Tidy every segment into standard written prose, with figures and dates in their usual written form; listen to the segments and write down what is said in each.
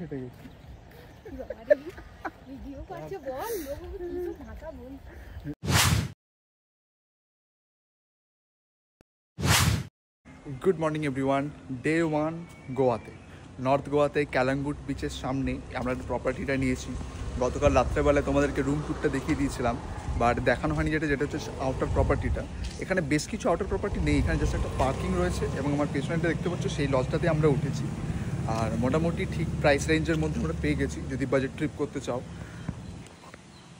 ফেটে গেছে। Good morning everyone. Day 1 গোয়াতে, নর্থ গোয়াতে ক্যালাঙ্গুট বিচের সামনে আমরা প্রপার্টিটা নিয়েছি। গতকাল রাত্রেবেলায় তোমাদেরকে রুম ট্যুরটা দেখিয়ে দিয়েছিলাম, বাট দেখানো হয়নি যেটা হচ্ছে আউটার প্রপার্টিটা। এখানে বেশ কিছু আউটার প্রপার্টি নেই, এখানে জাস্ট একটা পার্কিং রয়েছে এবং আমার পেছনেটা দেখতে পাচ্ছ সেই লজটাতে আমরা উঠেছি। আর মোটামুটি ঠিক প্রাইস রেঞ্জের মধ্যে আমরা পেয়ে গেছি যদি বাজেট ট্রিপ করতে চাও।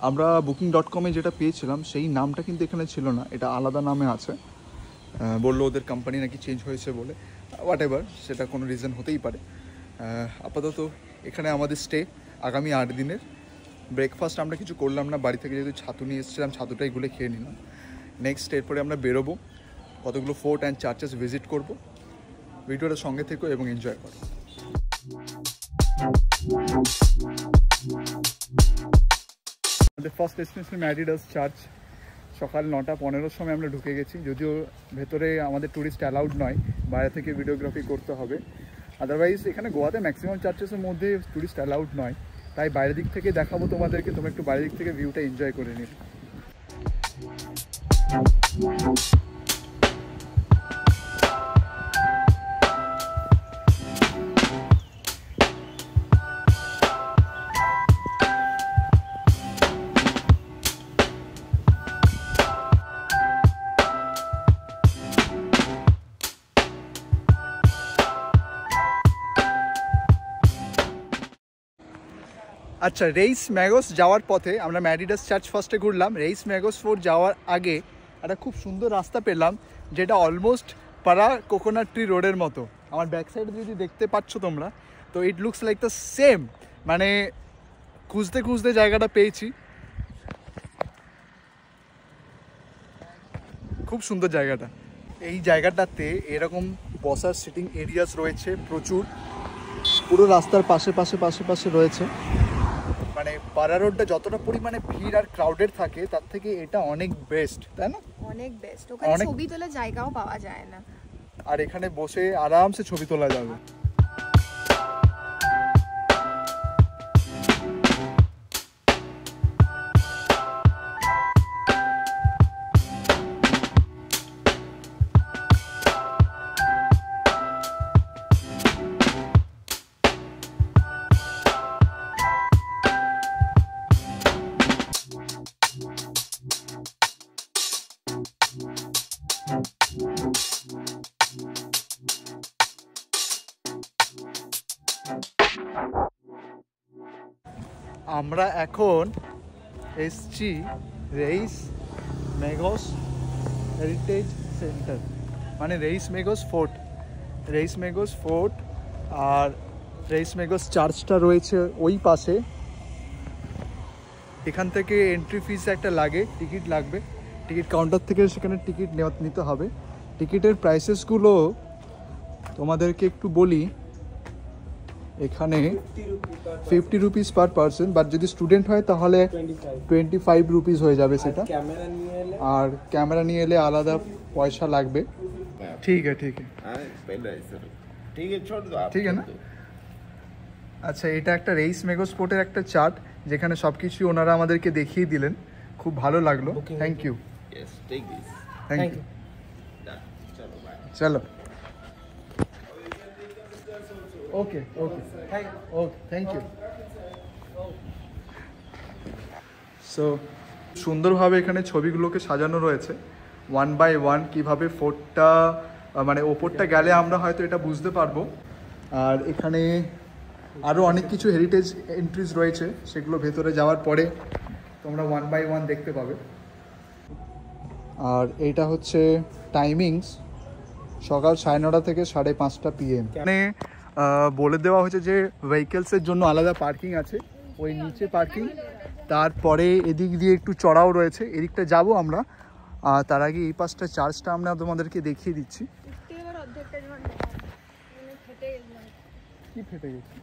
আমরা booking.com যেটা পেয়েছিলাম সেই নামটা কিন্তু এখানে ছিল না, এটা আলাদা নামে আছে। বললো ওদের কোম্পানি নাকি চেঞ্জ হয়েছে বলে, হোয়াট এভার, সেটা কোনো রিজন হতেই পারে। আপাতত এখানে আমাদের স্টে আগামী 8 দিনের। ব্রেকফাস্ট আমরা কিছু করলাম না, বাড়ি থেকে যেহেতু ছাতু নিয়ে এসেছিলাম ছাতুটাই গুলে খেয়ে নিলাম। নেক্সট এরপরে আমরা বেরোবো, কতগুলো ফোর্ট অ্যান্ড চার্চেস ভিজিট করব। ভিডিওটা সঙ্গে থেকো এবং এনজয় করো। আমাদের ফার্স্ট ডেস্টিনেশন ম্যারিডাস চার্চ। সকাল 9:15 সময় আমরা ঢুকে গেছি, যদিও ভেতরে আমাদের ট্যুরিস্ট অ্যালাউড নয়, বাইরে থেকে ভিডিওগ্রাফি করতে হবে। আদারওয়াইজ এখানে গোয়াতে ম্যাক্সিমাম চার্চেসের মধ্যে ট্যুরিস্ট অ্যালাউড নয়, তাই বাইরের দিক থেকে দেখাবো তোমাদেরকে, তোমরা একটু বাইরের দিক থেকে ভিউটা এনজয় করে নিও। আচ্ছা, রেইস ম্যাগোস যাওয়ার পথে আমরা ম্যারিডাস চার্চ ফার্স্টে ঘুরলাম। রেইস ম্যাগোস ফোর্ট যাওয়ার আগে একটা খুব সুন্দর রাস্তা পেলাম, যেটা অলমোস্ট পাড়া কোকোনাট ট্রি রোডের মতো। আমার ব্যাক সাইডে যদি দেখতে পাচ্ছ তোমরা, তো it looks like the same. মানে খুঁজতে খুঁজতে জায়গাটা পেয়েছি, খুব সুন্দর জায়গাটা। এই জায়গাটাতে এরকম বসার সিটিং এরিয়াস রয়েছে প্রচুর, পুরো রাস্তার পাশে পাশে পাশে পাশে রয়েছে। মানে পাড়া রোডটা যতটা পরিমাণে ভিড় আর ক্রাউডেড থাকে তার থেকে এটা অনেক বেস্ট, তাই না? অনেক বেস্ট। ওখানে ছবি তোলার জায়গাও পাওয়া যায় না, আর এখানে বসে আরামসে ছবি তোলা যাবে। আমরা এখন এসছি রেইস ম্যাগোস হেরিটেজ সেন্টার, মানে রেইস ম্যাগোস ফোর্ট। রেইস ম্যাগোস ফোর্ট আর রেইস ম্যাগোস চার্চটা রয়েছে ওই পাশে। এখান থেকে এন্ট্রি ফিস একটা লাগে, টিকিট লাগবে। টিকিট কাউন্টার থেকে সেখানে টিকিট নিতে হবে। টিকিটের প্রাইসেসগুলো তোমাদেরকে একটু বলি। এখানে 50 রুপিস পার পারসন, বাট যদি স্টুডেন্ট হয় তাহলে 25 রুপিস হয়ে যাবে সেটা। আর ক্যামেরা নিয়ে এলে আলাদা পয়সা লাগবে। ঠিক আছে ঠিক আছে না? আচ্ছা, এটা একটা রেইস ম্যাগোস ফোর্টের একটা চার্ট, যেখানে সব কিছু ওনারা আমাদেরকে দেখিয়ে দিলেন, খুব ভালো লাগলো। Thank you. Thank you. চলো, okay okay okay, thank you. So সুন্দরভাবে এখানে ছবিগুলোকে সাজানো রয়েছে 1 বাই 1, কীভাবে ফোর্টটা মানে ওপরটা গেলে আমরা হয়তো এটা বুঝতে পারবো। আর এখানে আরও অনেক কিছু হেরিটেজ এন্ট্রিজ রয়েছে, সেগুলো ভেতরে যাওয়ার পরে তোমরা 1 বাই 1 দেখতে পাবে। আর এইটা হচ্ছে টাইমিংস, সকাল 9:30 থেকে 5:30 PM। মানে বলে দেওয়া হয়েছে যে ভেহিকেলসের জন্য আলাদা পার্কিং আছে, ওই নিচে পার্কিং, তারপরে এদিক দিয়ে একটু চড়াও রয়েছে, এদিকটা যাব আমরা। তার আগে এই পাশটা চার্চটা আমরা তোমাদেরকে দেখিয়ে দিচ্ছি। কি ফেটে গেছে?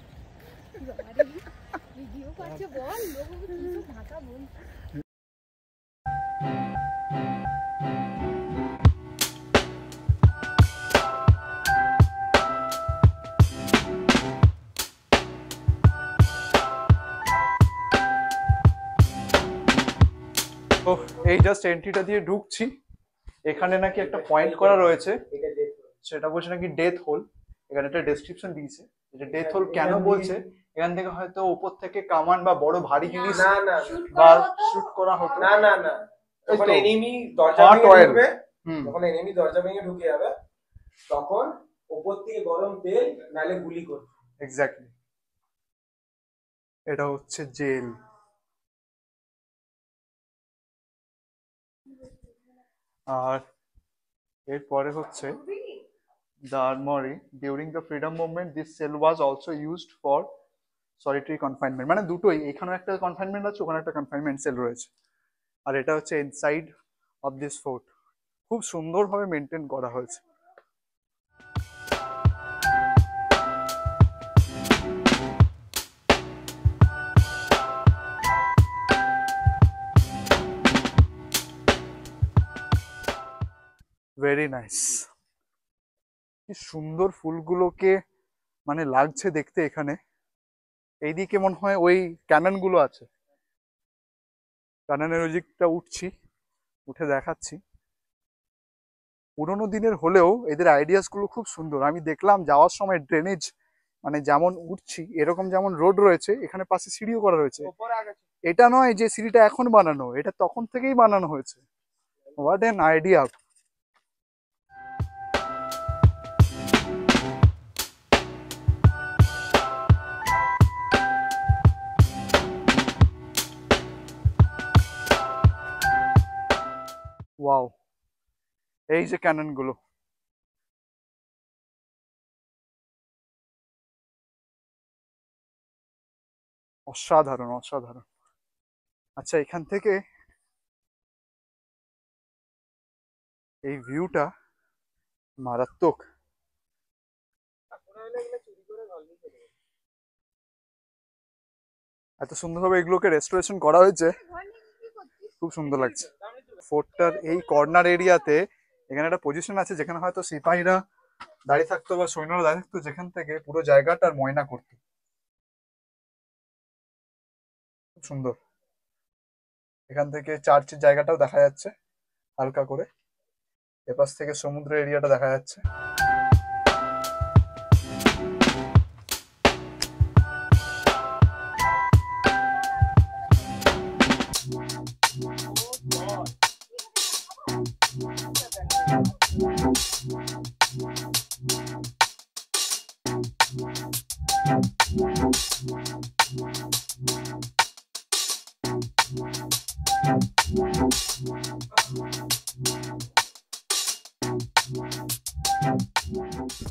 এই জাস্ট এন্ট্রিটা দিয়ে ঢুকছি, এখানে নাকি একটা পয়েন্ট করা রয়েছে, সেটা বলছে নাকি ডেথ হোল। এখানে একটা ডেসক্রিপশন দিয়েছে, যে ডেথ হোল কেন বলছে, এখান থেকে হয়তো উপর থেকে কামান বা বড় ভারী জিনিস বা শুট করা হতো। না না না, যখন এনিমি দরজা ভেঙে ঢুকে যাবে তখন উপর থেকে গরম তেল নালে গুলি করবে। এক্স্যাক্টলি, এটা হচ্ছে জেল। আর এরপরে হচ্ছে the armory. During the freedom movement this cell was also used for solitary confinement, মানে দুটোই, এখানে একটা কনফাইনমেন্ট আছে, ওখানে একটা কনফাইনমেন্ট সেল রয়েছে। আর এটা হচ্ছে ইনসাইড অফ দিস ফোর্ট, খুব সুন্দরভাবে মেনটেন করা হয়েছে। ভেরি নাইস, কি সুন্দর ফুলগুলোকে মানে লাগছে দেখতে এখানে। এইদিকে মনে হয় ওই ক্যানন গুলো আছে, ক্যাননের ওই দিকটা উঠছি, উঠে দেখাচ্ছি। পুরোনো দিনের হলেও এদের আইডিয়াস গুলো খুব সুন্দর। আমি দেখলাম যাওয়ার সময় ড্রেনেজ, মানে যেমন উঠছি এরকম যেমন রোড রয়েছে, এখানে পাশে সিঁড়িও করা রয়েছে। এটা নয় যে সিঁড়িটা এখন বানানো, এটা তখন থেকেই বানানো হয়েছে। What an idea. ওয়াও, এই যে ক্যানন গুলো, অসাধারণ অসাধারণ। আচ্ছা, এখান থেকে এই ভিউটা মারাত্মক। এত সুন্দরভাবে এগুলোকে রেস্টোরেশন করা হয়েছে, খুব সুন্দর লাগছে। ফোর্টটার এই কর্নার এরিয়াতে এখানে একটা পজিশন আছে যেখানে হয়তো সিপাহীরা দাঁড়িয়ে থাকতো বা সৈন্যরা দাঁড়িয়ে থাকতো, যেখান থেকে পুরো জায়গাটার ময়না করতো। খুব সুন্দর। এখান থেকে চার্চের জায়গাটাও দেখা যাচ্ছে হালকা করে, এপাশ থেকে সমুদ্র এরিয়াটা দেখা যাচ্ছে।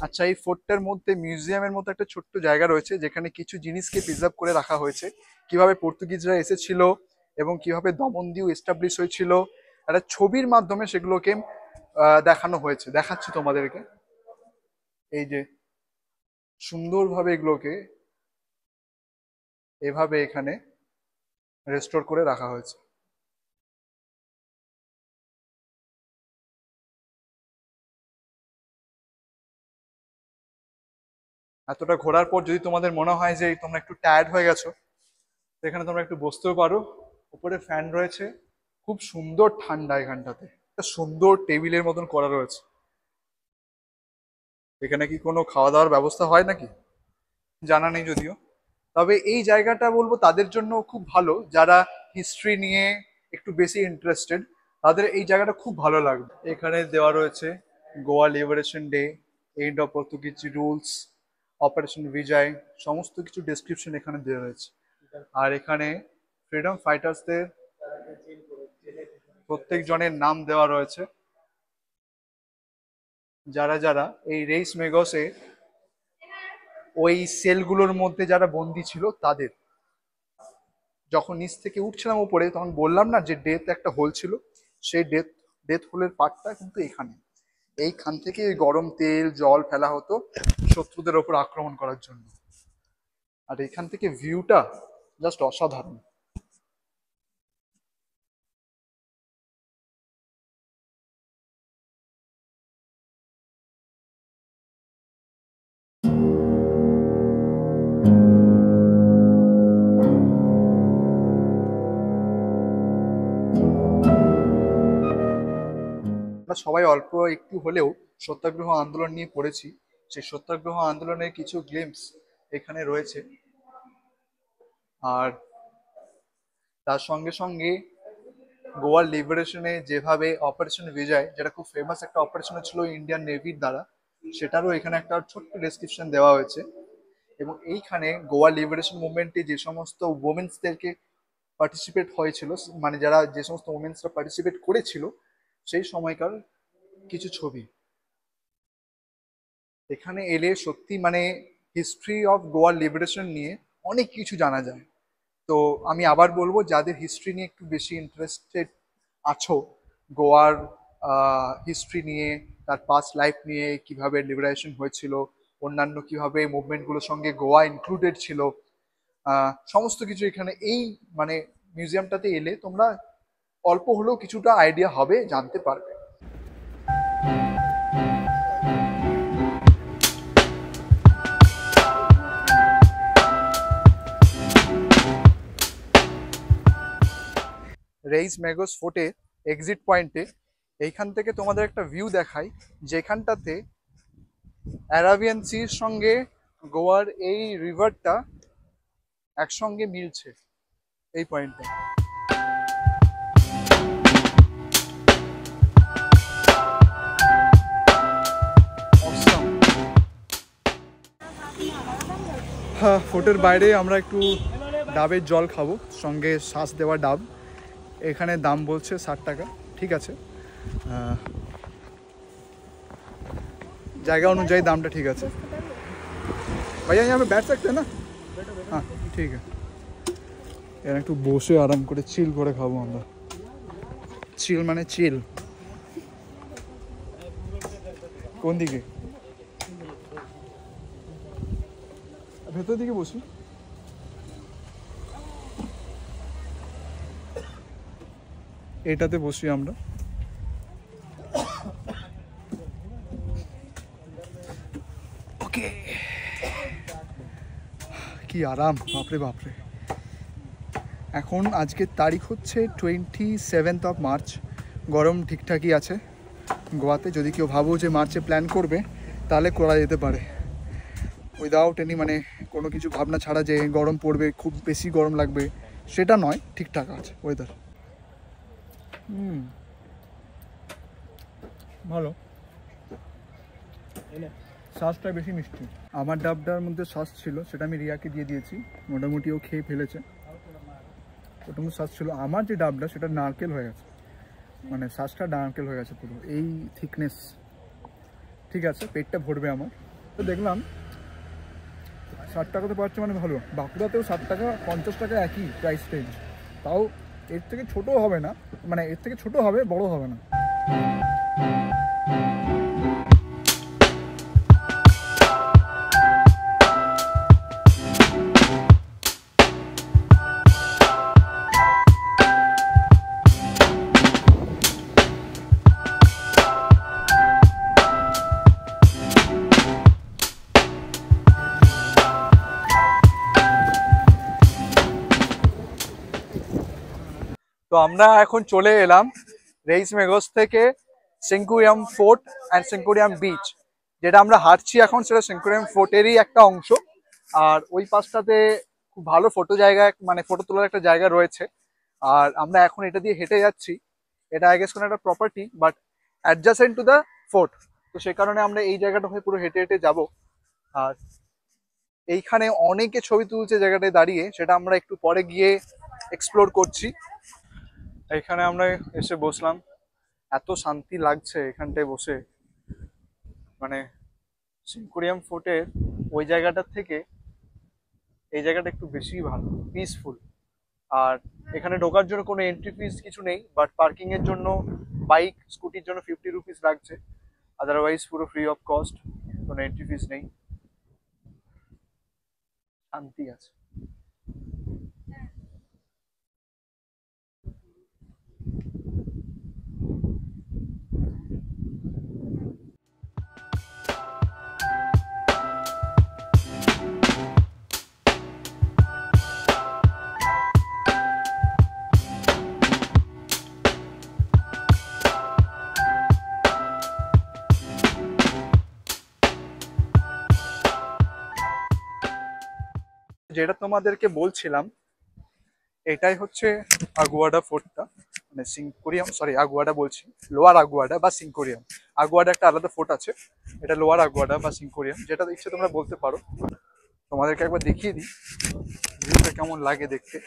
আচ্ছা, এই ফোর্টটার মধ্যে মিউজিয়ামের মতো একটা ছোট্ট জায়গা রয়েছে, যেখানে কিছু জিনিসকে প্রিজার্ভ করে রাখা হয়েছে, কিভাবে পর্তুগিজরা এসেছিল এবং কিভাবে দমনদিউ এস্টাবলিশ হয়েছিল, একটা ছবির মাধ্যমে সেগুলোকে দেখানো হয়েছে। দেখাচ্ছি তোমাদেরকে, এই যে সুন্দরভাবে এগুলোকে এভাবে এখানে রেস্টোর করে রাখা হয়েছে। এতটা ঘোরার পর যদি তোমাদের মনে হয় যে তোমরা একটু টায়ার্ড হয়ে গেছো, এখানে তোমরা একটু বসতেও পারো। উপরে ফ্যান রয়েছে, খুব সুন্দর ঠান্ডা এখানটাতে। একটা সুন্দর টেবিলের মতন করা রয়েছে। এখানে কি কোনো খাওয়া দাওয়ার ব্যবস্থা হয় নাকি জানা নেই যদিও, তবে এই জায়গাটা বলবো তাদের জন্য খুব ভালো, যারা হিস্ট্রি নিয়ে একটু বেশি ইন্টারেস্টেড, তাদের এই জায়গাটা খুব ভালো লাগবে। এখানে দেওয়া রয়েছে Goa liberation day, end of Portuguese rules, operation Vijay, সমস্ত কিছু ডেসক্রিপশন এখানে দেওয়া রয়েছে। আর এখানে ফ্রিডম ফাইটার্সদের প্রত্যেক জনের নাম দেওয়া রয়েছে, যারা যারা এই রেইস মেগসে ওই সেলগুলোর মধ্যে যারা বন্দি ছিল তাদের। যখন নিচ থেকে উঠছিলাম উপরে, তখন বললাম না যে ডেথ একটা হোল ছিল, সেই ডেথ হোলের পার্টটা কিন্তু এখানে। এইখান থেকে গরম তেল জল ফেলা হতো শত্রুদের ওপর আক্রমণ করার জন্য। আর এখান থেকে ভিউটা জাস্ট অসাধারণ। আমরা সবাই অল্প একটু হলেও সত্যাগ্রহ আন্দোলন নিয়ে পড়েছি। সেই সত্যাগ্রহ আন্দোলনের কিছু গ্লিম্পস এখানে রয়েছে। আর তার সঙ্গে সঙ্গে গোয়ার লিবারেশনে যেভাবে অপারেশন বিজয়, যেটা খুব ফেমাস একটা অপারেশন ছিল ইন্ডিয়ান নেভির দ্বারা, সেটারও এখানে একটা ছোট্ট ডেসক্রিপশন দেওয়া হয়েছে। এবং এইখানে গোয়া লিবারেশন মুভমেন্টে যে সমস্ত ওমেন্সদেরকে পার্টিসিপেট হয়েছিল, মানে যারা যে সমস্ত ওমেন্সরা পার্টিসিপেট করেছিল সেই সময়কার কিছু ছবি এখানে এলে সত্যি মানে হিস্ট্রি অফ গোয়ার লিবারেশন নিয়ে অনেক কিছু জানা যায়। তো আমি আবার বলবো, যাদের হিস্ট্রি নিয়ে একটু বেশি ইন্টারেস্টেড আছো, গোয়ার হিস্ট্রি নিয়ে, তার পাস্ট লাইফ নিয়ে, কিভাবে লিবারেশন হয়েছিল, অন্যান্য কিভাবে মুভমেন্টগুলোর সঙ্গে গোয়া ইনক্লুডেড ছিল, সমস্ত কিছু এখানে এই মানে মিউজিয়ামটাতে এলে তোমরা অল্প হলেও কিছুটা আইডিয়া হবে, জানতে পারবে। রেইস মেগোস ফোর্টে এক্সিট পয়েন্টে এইখান থেকে তোমাদের একটা ভিউ দেখাই, যেখানটাতে অ্যারাবিয়ান সির সঙ্গে গোয়ার এই রিভারটা একসঙ্গে মিলছে এই পয়েন্টটা। হ্যাঁ, ফোর্টের বাইরে আমরা একটু ডাবের জল খাবো, সঙ্গে শ্বাস দেওয়া ডাব। এখানে দাম বলছে 60 টাকা, ঠিক আছে, জায়গা অনুযায়ী দামটা ঠিক আছে। ভাইয়া यहाँ पे बैठ सकते हैं ना? हाँ ठीक है। এর একটু বসে আরাম করে চিল করে খাবো আমরা। চিল মানে চিল। কোন দিকে? ভেতর দিকে বসি। এটাতে বসি আমরা। ওকে, কি আরাম, বাপরে বাপরে। এখন আজকের তারিখ হচ্ছে 27 মার্চ। গরম ঠিকঠাকই আছে গোয়াতে। যদি কেউ ভাবো যে মার্চে প্ল্যান করবে তাহলে করা যেতে পারে, উইদাউট এনি মানে কোনো কিছু ভাবনা ছাড়া যে গরম পড়বে, খুব বেশি গরম লাগবে সেটা নয়, ঠিকঠাক আছে ওয়েদার। ভালো, সসটা বেশি মিষ্টি। আমার ডাবটার মধ্যে সস ছিল, সেটা আমি রিয়াকে দিয়ে দিয়েছি, মোটামুটি ও খেয়ে ফেলেছে। ওটার সস ছিল। আমার যে ডাবটা সেটা নারকেল হয়ে গেছে, মানে সসটা নারকেল হয়ে গেছে পুরো, এই থিকনেস। ঠিক আছে, পেটটা ভরবে আমার। তো দেখলাম 60 টাকাতে পাচ্ছে, মানে ভালো। বাঁকুড়াতেও 60 টাকা 50 টাকা একই প্রাইস রেঞ্জ, তাও এর থেকে ছোটো হবে না, মানে এর থেকে ছোটো হবে, বড় হবে না। তো আমরা এখন চলে এলাম রেইস মেগোস থেকে সেঙ্কুরিয়াম ফোর্ট অ্যান্ড সেঙ্কুরিয়াম বিচ। যেটা আমরা হাঁটছি এখন, সেটা সেঙ্কুরিয়াম ফোর্টেরই একটা অংশ। আর ওই পাশটাতে খুব ভালো ফটো জায়গা, মানে ফটো তোলার একটা জায়গা রয়েছে। আর আমরা এখন এটা দিয়ে হেঁটে যাচ্ছি। এটা আই গেস কোনো একটা property, but adjacent to the fort. তো সেই কারণে আমরা এই জায়গাটা হয়ে পুরো হেঁটে হেঁটে যাব। আর এইখানে অনেকে ছবি তুলছে জায়গাটায় দাঁড়িয়ে, সেটা আমরা একটু পরে গিয়ে এক্সপ্লোর করছি। এখানে আমরা এসে বসলাম, এত শান্তি লাগছে এখানটায় বসে। মানে সেঙ্কুরিয়াম ফোর্টের ওই জায়গাটার থেকে এই জায়গাটা একটু বেশি ভালো, পিসফুল। আর এখানে ঢোকার জন্য কোনো এন্ট্রি ফিস কিছু নেই, বাট পার্কিং এর জন্য বাইক স্কুটির জন্য 50 রুপিস লাগছে। আদারওয়াইজ পুরো ফ্রি অফ কস্ট, কোনো এন্ট্রি ফিস নেই। শান্তি আছে। যেটা তোমাদেরকে বলছিলাম, এটাই হচ্ছে আগুয়াডা ফোর্টটা, মানে সিঙ্কোরিয়াম, সরি আগুয়াডা বলছি, লোয়ার আগুয়াডা বা সিঙ্কোরিয়াম। আগুয়াডা একটা আলাদা ফোর্ট আছে, এটা লোয়ার আগুয়াডা বা সিঙ্কোরিয়াম, যেটা ইচ্ছে তোমরা বলতে পারো। তোমাদেরকে একবার দেখিয়ে দিই ভিউটা কেমন লাগে দেখতে।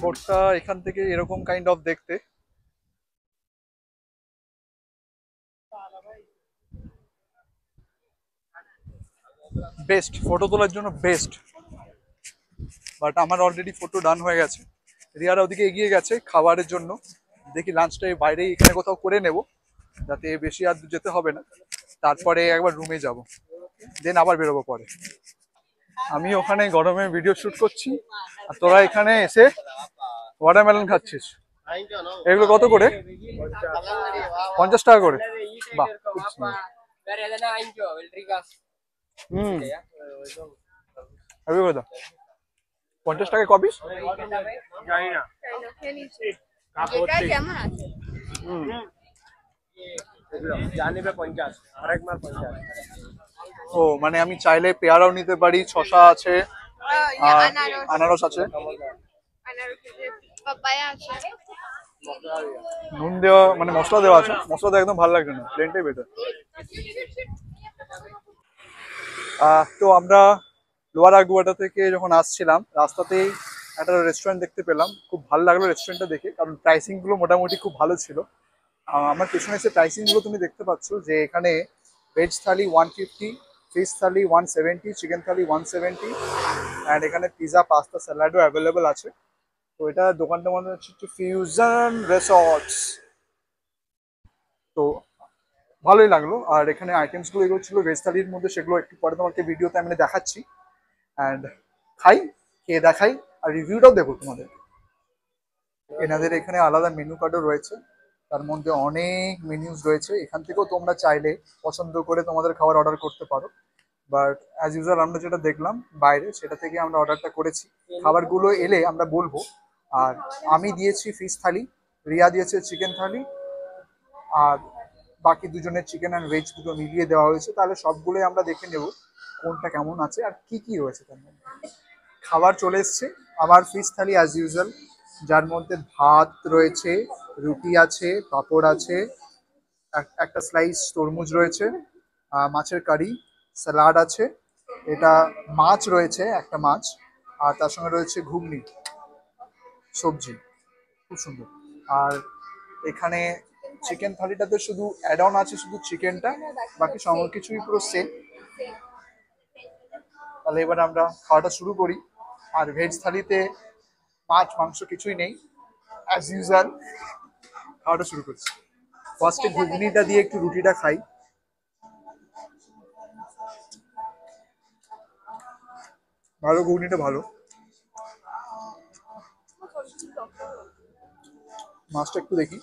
ফোর্টটা এখান থেকে এরকম কাইন্ড অফ দেখতে। বেস্ট ফটো তোলার জন্য বেস্ট, বাট আমার অলরেডি ফটো ডান হয়ে গেছে। রিয়ারা ওদিকে এগিয়ে গেছে খাবারের জন্য, দেখি লাঞ্চটাই বাইরেই এখানে কোথাও করে নেব, যাতে বেশি আর দূর যেতে হবে না। তারপরে একবার রুমে যাব, দেন আবার বেরোবো পরে। আমি ওখানে গরমে ভিডিও শুট করছি, আর তোরা এখানে এসে ওয়াটারমেলন খাচ্ছিস। এগুলো কত করে? 50 টাকা করে। বাহ, খুব সুন্দর। কথা 50 টাকায় কপিস? ও মানে আমি চাইলে পেয়ারাও নিতে পারি, শসা আছে, আনারস আছে, নুন দেওয়া মানে মশলা দেওয়া আছে। মশলা দেওয়া একদম ভালো লাগছে না, প্লেনটাই বেটার। তো আমরা লোয়ার আগুয়াডা থেকে যখন আসছিলাম, রাস্তাতেই একটা রেস্টুরেন্ট দেখতে পেলাম, খুব ভালো লাগলো রেস্টুরেন্টটা দেখে, কারণ প্রাইসিং গুলো মোটামুটি খুব ভালো ছিল। আমার পেছনে এসে প্রাইসিং গুলো তুমি দেখতে পাচ্ছ, যে এখানে veg thali 150, fish thali 170, chicken thali 170, and এখানে পিজা, পাস্তা, স্যালাডও অ্যাভেলেবেল আছে। তো এটা দোকানটা মনে হচ্ছে ফিউশন রিসর্টস। তো ভালোই লাগলো। আর এখানে আইটেমস গুলো এগুলো ছিল ভেজ থালির মধ্যে, সেগুলো একটু পরে তোমাকে ভিডিওতে আমি দেখাচ্ছি। অ্যান্ড খাই, খেয়ে দেখাই, আর রিভিউটাও দেখো তোমাদের। এনাদের এখানে আলাদা মেনু কার্ডও রয়েছে, তার মধ্যে অনেক মেনুস রয়েছে। এখান থেকেও তোমরা চাইলে পছন্দ করে তোমাদের খাবার অর্ডার করতে পারো। বাট অ্যাজ ইউজুয়াল আমরা যেটা দেখলাম বাইরে, সেটা থেকে আমরা অর্ডারটা করেছি। খাবারগুলো এলে আমরা বলবো। আর আমি দিয়েছি ফিশ থালি, রিয়া দিয়েছে চিকেন থালি, আর বাকি দুজনের চিকেন অ্যান্ড ভেজ দুটো মিলিয়ে দেওয়া হয়েছে। তাহলে সবগুলোই আমরা দেখে নেব কোনটা কেমন আছে আর কি কি রয়েছে তার মধ্যে। খাবার চলে এসছে। আমার ফিশ থালি অ্যাজ ইউজুয়াল, যার মধ্যে ভাত রয়েছে, রুটি আছে, পাঁপড় আছে, একটা স্লাইস তরমুজ রয়েছে, মাছের কারি, স্যালাড আছে, এটা মাছ রয়েছে, একটা মাছ, আর তার সঙ্গে রয়েছে ঘুগনি, সবজি, খুব সুন্দর। আর এখানে চিকেন থালিটাতে শুধু অ্যাড অন আছে শুধু চিকেনটা, বাকি সব কিছুই পুরো সেম। তাহলে এবার আমরা খাওয়াটা শুরু করি। আর ভেজ থালিতে মাছ মাংস কিছুই নেই, অ্যাজ ইউজুয়াল খাওয়াটা শুরু করছি। ফার্স্টে ঘুগনিটা দিয়ে একটু রুটিটা খাই। ভালো, ঘুগনিটা ভালো। মাছটা একটু দেখি।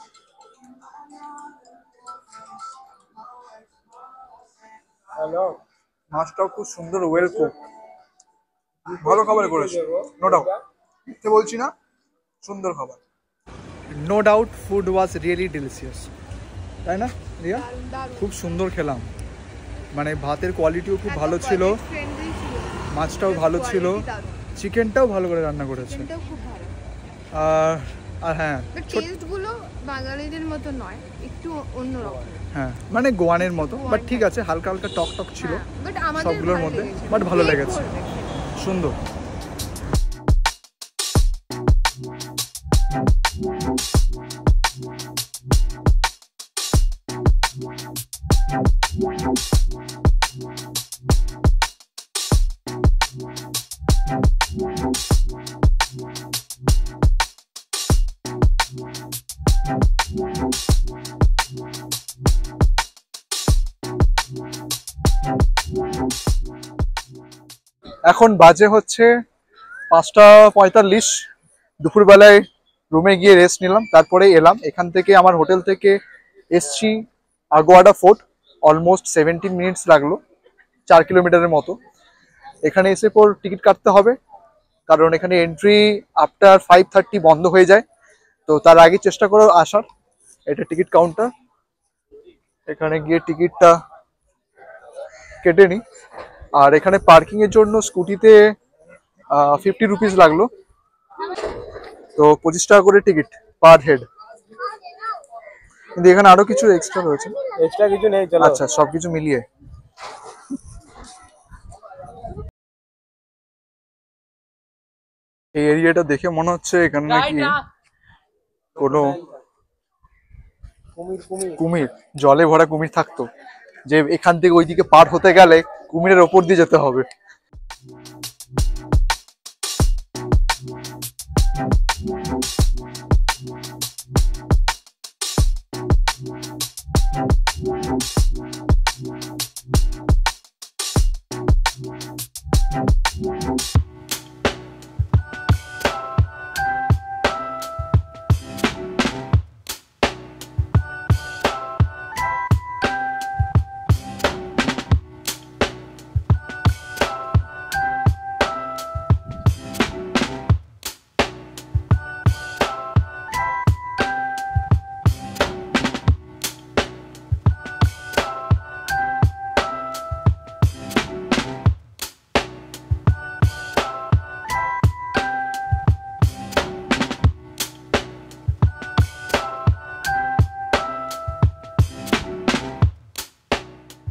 হ্যালো, মাছটাও খুব সুন্দর, ওয়েল কুক, ভালো খাবার করেছে, নো ডাউট, মিথ্যে বলছি না, সুন্দর খাবার। No doubt food was really delicious, তাই না রিয়া? খুব সুন্দর খেলাম, মানে ভাতের কোয়ালিটিও খুব ভালো ছিল, মাছটাও ভালো ছিল, চিকেনটাও ভালো করে রান্না করেছে। আর হ্যাঁ, টেস্টগুলো বাঙালিদের মতো নয়, একটু অন্যরকম। হ্যাঁ মানে গোয়ানের মতো, বাট ঠিক আছে, হালকা হালকা টক টক ছিল সবগুলোর মধ্যে, বাট ভালো লেগেছে, সুন্দর। এখন বাজে হচ্ছে 5টা 45। দুপুরবেলায় রুমে গিয়ে রেস্ট নিলাম, তারপরে এলাম। এখান থেকে আমার হোটেল থেকে এসছি আগোয়াডা ফোর্ট, অলমোস্ট 17 মিনিটস লাগলো, 4 কিলোমিটারের মতো। এখানে এসে পর টিকিট কাটতে হবে, কারণ এখানে এন্ট্রি আফটার 5:30 বন্ধ হয়ে যায়। তো তার আগে চেষ্টা করো আসার। এটা টিকিট কাউন্টার, এখানে গিয়ে টিকিটটা কেটে নিই। আর এখানে পার্কিং এর জন্য স্কুটিতে 50 রুপিস লাগলো, তো 25 টাকা করে টিকিট পার হেড। কিন্তু এখানে আরো কিছু এক্সট্রা রয়েছে। এক্সট্রা কিছু নেই, চলো। আচ্ছা, সবকিছু মিলিয়ে এই এরিয়াটা দেখে মনে হচ্ছে এখানে নাকি কোনো কুমির, জলে ভরা কুমির থাকতো, যে এখান থেকে ওইদিকে পার হতে গেলে কুমিরের ওপর দিয়ে যেতে হবে।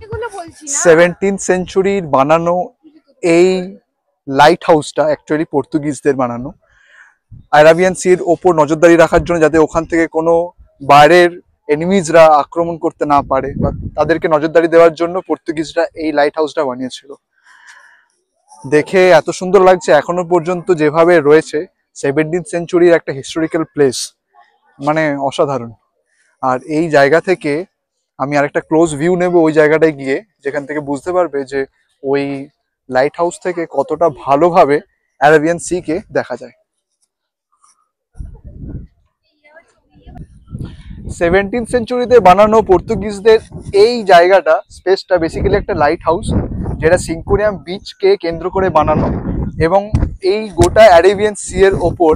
এগুলো বলছি না। 17th সেঞ্চুরির বানানো এই লাইট হাউসটা অ্যাকচুয়ালি পর্তুগিজদের বানানো, আরাবিয়ান সির ওপর নজরদারি রাখার জন্য, যাতে ওখান থেকে কোনো বাইরের এনিমিজরা আক্রমণ করতে না পারে, বা তাদেরকে নজরদারি দেওয়ার জন্য পর্তুগিজরা এই লাইট হাউসটা বানিয়েছিল। দেখে এত সুন্দর লাগছে এখনো পর্যন্ত যেভাবে রয়েছে, 17th সেঞ্চুরির একটা হিস্টোরিক্যাল প্লেস, মানে অসাধারণ। আর এই জায়গা থেকে আমি আরেকটা ক্লোজ ভিউ নেব ওই জায়গাটায় গিয়ে, যেখান থেকে বুঝতে পারবে যে ওই লাইট হাউস থেকে কতটা ভালোভাবে অ্যারাবিয়ান সি কে দেখা যায়। 17th সেঞ্চুরিতে বানানো পর্তুগিজদের এই জায়গাটা, স্পেসটা বেসিক্যালি একটা লাইট হাউস, যেটা সিঙ্কুরিয়াম বিচকে কেন্দ্র করে বানানো, এবং এই গোটা অ্যারাবিয়ান সি এর ওপর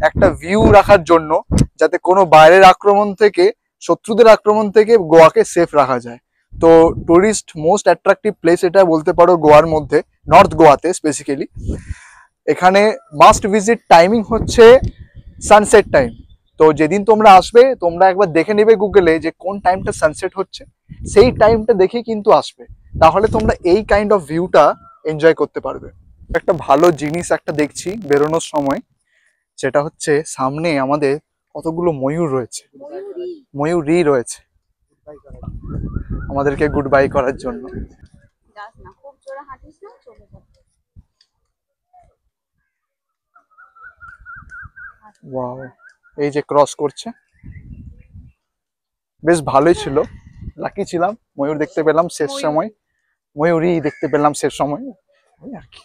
একটা ভিউ রাখার জন্য, যাতে কোনো বাইরের আক্রমণ থেকে, শত্রুদের আক্রমণ থেকে গোয়াকে সেফ রাখা যায়। তো টুরিস্ট মোস্ট অ্যাট্রাকটিভ প্লেস এটা বলতে পারো গোয়ার মধ্যে, নর্থ গোয়াতে স্পেসিক্যালি। এখানে মাস্ট ভিজিট টাইমিং হচ্ছে সানসেট টাইম। তো যেদিন তোমরা আসবে, তোমরা একবার দেখে নেবে গুগলে যে কোন টাইমটা সানসেট হচ্ছে, সেই টাইমটা দেখে কিন্তু আসবে, তাহলে তোমরা এই কাইন্ড অফ ভিউটা এনজয় করতে পারবে। একটা ভালো জিনিস একটা দেখছি বেরোনোর সময়, সেটা হচ্ছে সামনে আমাদের কতগুলো ময়ূর রয়েছে, ময়ূরী রয়েছে আমাদেরকে গুড বাই করার জন্য। ওয়াও, এই যে ক্রস করছে, বেশ ভালোই ছিল, লাকি ছিলাম, ময়ূর দেখতে পেলাম শেষ সময়, ময়ূরী দেখতে পেলাম শেষ সময়, ওই আর কি।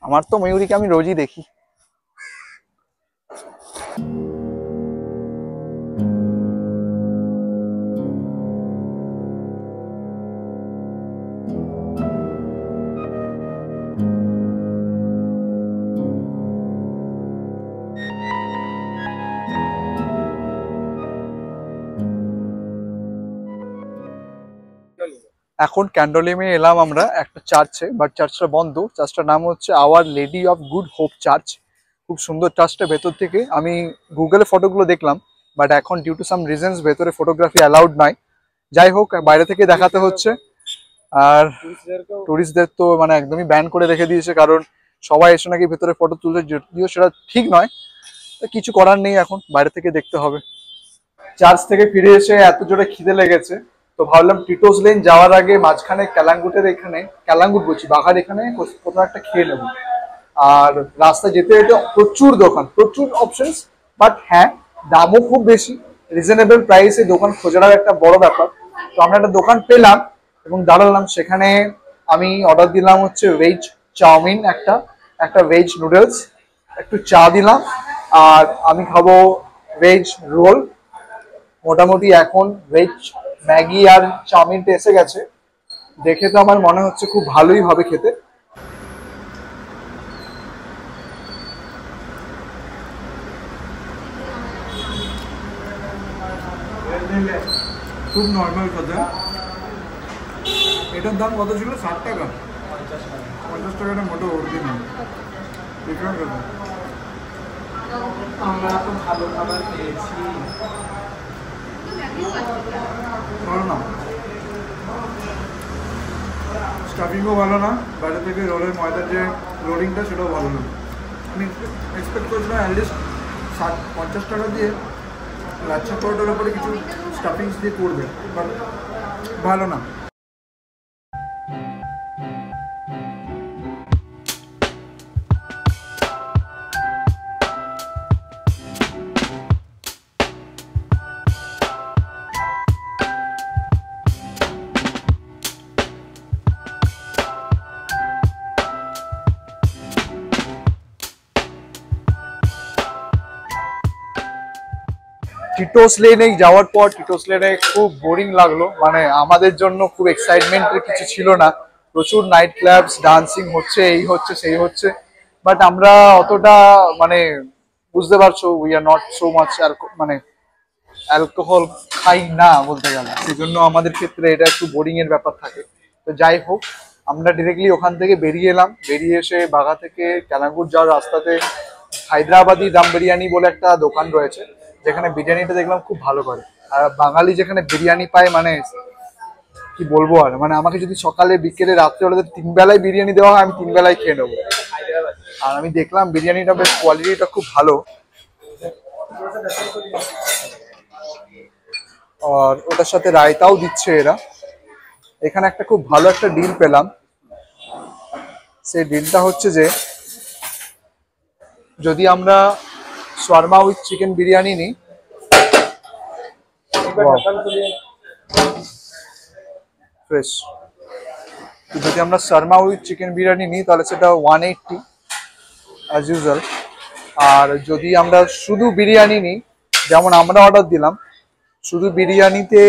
আমার তো ময়ূরীকে আমি রোজই দেখি। এখন ক্যান্ডোলিমে এলাম আমরা একটা চার্চে, বাট চার্চটা বন্ধ। চার্চটার নাম হচ্ছে our lady of good hope church. খুব সুন্দর চার্চটা ভেতর থেকে, আমি গুগলে ফটোগুলো দেখলাম, বাট এখন ডিউ টু সাম রিজনস ভেতরে ফটোগ্রাফি অ্যালাউড নয়। যাই হোক, বাইরে থেকে দেখাতে হচ্ছে। আর টুরিস্টদের তো মানে একদমই ব্যান করে রেখে দিয়েছে, কারণ সবাই এসে নাকি ভেতরে ফটো তুলছে, যদিও সেটা ঠিক নয়, তো কিছু করার নেই, এখন বাইরে থেকে দেখতে হবে। চার্চ থেকে ফিরে এসে এত জোরে খিদে লেগেছে, তো ভাবলাম টিটোস লেন যাওয়ার আগে মাঝখানে ক্যালাঙ্গুটের এখানে, ক্যালাঙ্গুট বলছি, বাঘার এখানে কোথাও একটা খেয়ে নেবো। আর রাস্তা যেতে যেতে প্রচুর দোকান, প্রচুর অপশনস, বাট হ্যাঁ দামও খুব বেশি। রিজনেবল প্রাইসে দোকান খোঁজার একটা বড় ব্যাপার। তো আমরা একটা দোকান পেলাম এবং দাঁড়ালাম সেখানে। আমি অর্ডার দিলাম হচ্ছে ভেজ চাউমিন, একটা ভেজ নুডলস, একটু চা দিলাম, আর আমি খাবো ভেজ রোল। মোটামুটি এখন ভেজ ম্যাগি আর চাউমিনটা এসে গেছে, দেখে তো আমার মনে হচ্ছে খুব ভালোই হবে খেতে। খুব নর্মাল কথা। এটার দাম কত ছিল? 60 টাকা। 50 টাকাটা মোটো ওরদি না। দেখলাম কথা আমরা তো ভালো খাবার পেয়েছি। ভালো না, স্টাফিংও ভালো না, বাইরে থেকে রোলের ময়দার যে রোলিংটা সেটাও ভালো না। আমি এক্সপেক্ট করছিলাম অ্যাটলিস্ট 50 টাকা দিয়ে লাচ্ছা পরোটার উপরে কিছু স্টাফিংস দিয়ে করবে, বাট ভালো না। টিটোস লেনে যাওয়ার পর টিটোস লেনে খুব বোরিং লাগলো, মানে আমাদের জন্য খুব এক্সাইটমেন্টের কিছু ছিল না। প্রচুর নাইট ক্লাবস, ডান্সিং হচ্ছে, এই হচ্ছে সেই হচ্ছে, বাট আমরা অতটা মানে বুঝতে পারছো we are not so much মানে অ্যালকোহল খাই না বলতে গেলে, সেজন্য আমাদের ক্ষেত্রে এটা একটু বোরিং এর ব্যাপার থাকে। তো যাই হোক, আমরা ডিরেক্টলি ওখান থেকে বেরিয়ে এলাম। বেরিয়ে এসে বাঘা থেকে কালাঙ্গুর যাওয়ার রাস্তাতে হায়দ্রাবাদি দাম বিরিয়ানি বলে একটা দোকান রয়েছে, যেখানে বিরিয়ানিটা দেখলাম খুব ভালো করে। আর বাঙালি যেখানে বিরিয়ানি পায় মানে কি বলবো, আর মানে আমাকে যদি সকালে বিকেলে রাত্রে হলে 3 বেলায় বিরিয়ানি দেওয়া হয়, আমি 3 বেলায় খেয়ে নেবো। আর আমি দেখলাম বিরিয়ানিটা বেশ কোয়ালিটিটা খুব ভালো। আর ওটার সাথে রায়তাও দিচ্ছে এরা। এখানে একটা খুব ভালো একটা ডিল পেলাম। সেই ডিলটা হচ্ছে যে যদি আমরা শর্মা উইথ চিকেন বিরিয়ানি নিই, ফ্রেশ, যদি আমরা শর্মা উইথ চিকেন বিরিয়ানি নিই তাহলে সেটা 180 অ্যাজ ইউজুয়াল। আর যদি আমরা শুধু বিরিয়ানি নিই, যেমন আমরা অর্ডার দিলাম, শুধু বিরিয়ানিতে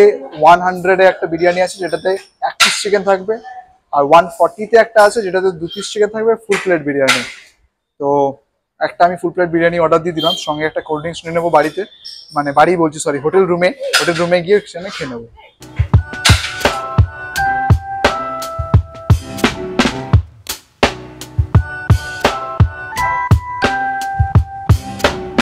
100-এ একটা বিরিয়ানি আছে যেটাতে 1 পিস চিকেন থাকবে, আর 140-তে একটা আছে যেটাতে 2 পিস চিকেন থাকবে, ফুল প্লেট বিরিয়ানি। তো একটা আমি ফুল প্লেট বিরিয়ানি অর্ডার দিয়ে দিলাম, সঙ্গে একটা কোল্ড ড্রিঙ্কস নিয়ে নেবো বাড়িতে, মানে বাড়ি বলছি সরি, হোটেল রুমে গিয়ে সেখানে খেয়ে নেবো।